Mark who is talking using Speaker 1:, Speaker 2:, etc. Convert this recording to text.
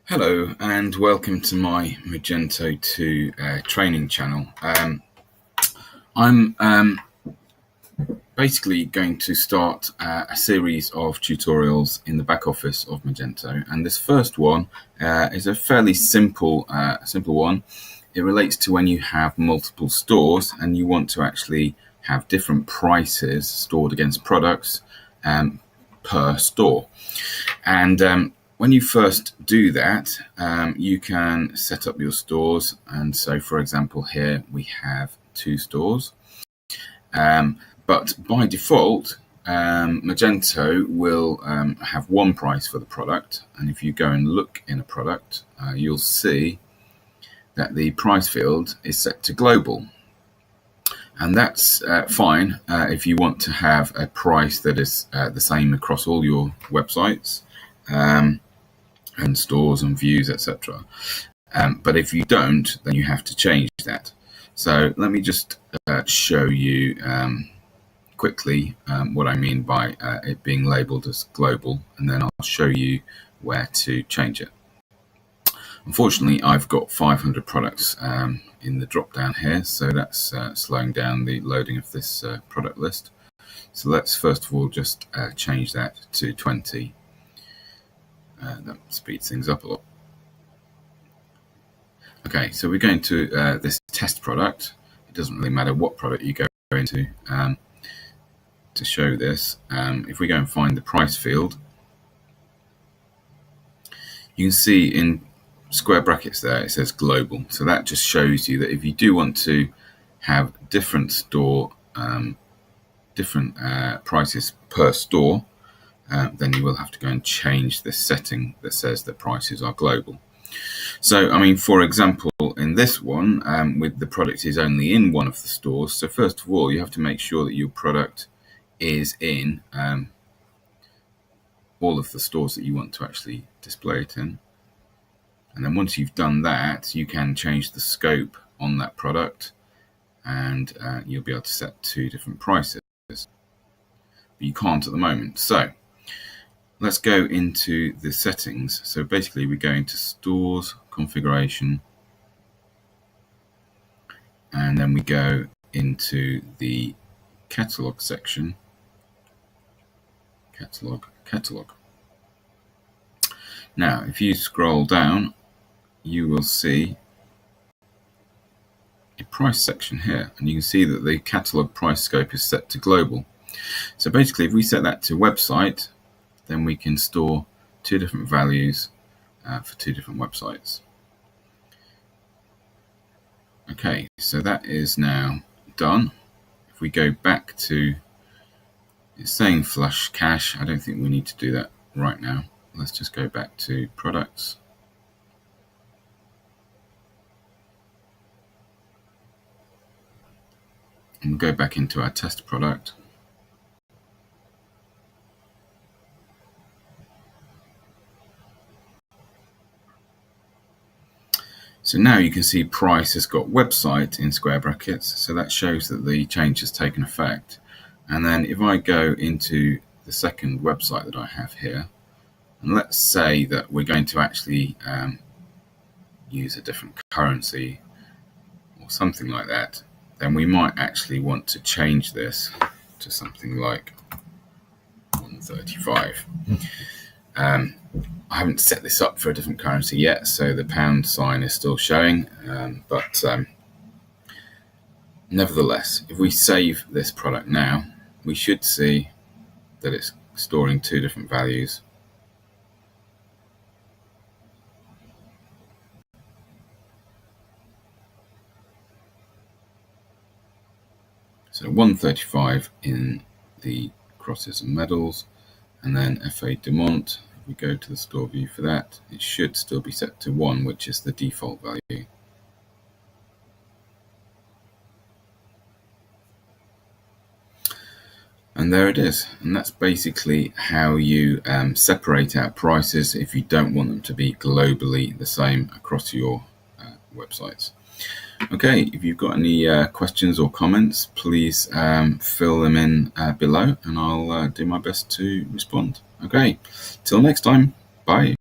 Speaker 1: Hello and welcome to my Magento 2 training channel. I'm basically going to start a series of tutorials in the back office of Magento, and this first one is a fairly simple one. It relates to when you have multiple stores and you want to actually have different prices stored against products per store. And when you first do that, you can set up your stores. And so, for example, here we have 2 stores. But by default, Magento will have one price for the product. And if you go and look in a product, you'll see that the price field is set to global. And that's fine if you want to have a price that is the same across all your websites and stores and views, etc. But if you don't, then you have to change that. So let me just show you quickly what I mean by it being labeled as global, and then I'll show you where to change it. Unfortunately, I've got 500 products in the drop down here, so that's slowing down the loading of this product list. So let's first of all just change that to 20. That speeds things up a lot. Okay, so we're going to this test product. It doesn't really matter what product you go into to show this. If we go and find the price field, you can see in square brackets there it says global. So that just shows you that if you do want to have different store, different prices per store, then you will have to go and change this setting that says that prices are global. So, I mean, for example, in this one, with the product is only in one of the stores. So first of all, you have to make sure that your product is in all of the stores that you want to actually display it in. And then once you've done that, you can change the scope on that product, and you'll be able to set 2 different prices. But you can't at the moment. So let's go into the settings. So basically we go into stores, configuration, and then we go into the catalog section. Catalog. Now, if you scroll down, you will see a price section here, and you can see that the catalog price scope is set to global. So basically, if we set that to website, then we can store 2 different values for 2 different websites. Okay, so that is now done. If we go back to, it's saying flush cache. I don't think we need to do that right now. Let's just go back to products. And we'll go back into our test product. So now you can see price has got website in square brackets. So that shows that the change has taken effect. And then if I go into the second website that I have here, and let's say that we're going to actually use a different currency or something like that, then we might actually want to change this to something like 135. I haven't set this up for a different currency yet, so the pound sign is still showing, but nevertheless, if we save this product now, we should see that it's storing 2 different values. So 135 in the crosses and medals, and then FA Dumont. If we go to the store view for that, it should still be set to 1, which is the default value. And there it is. And that's basically how you separate out prices if you don't want them to be globally the same across your websites. Okay, if you've got any questions or comments, please fill them in below, and I'll do my best to respond. Okay, till next time, bye.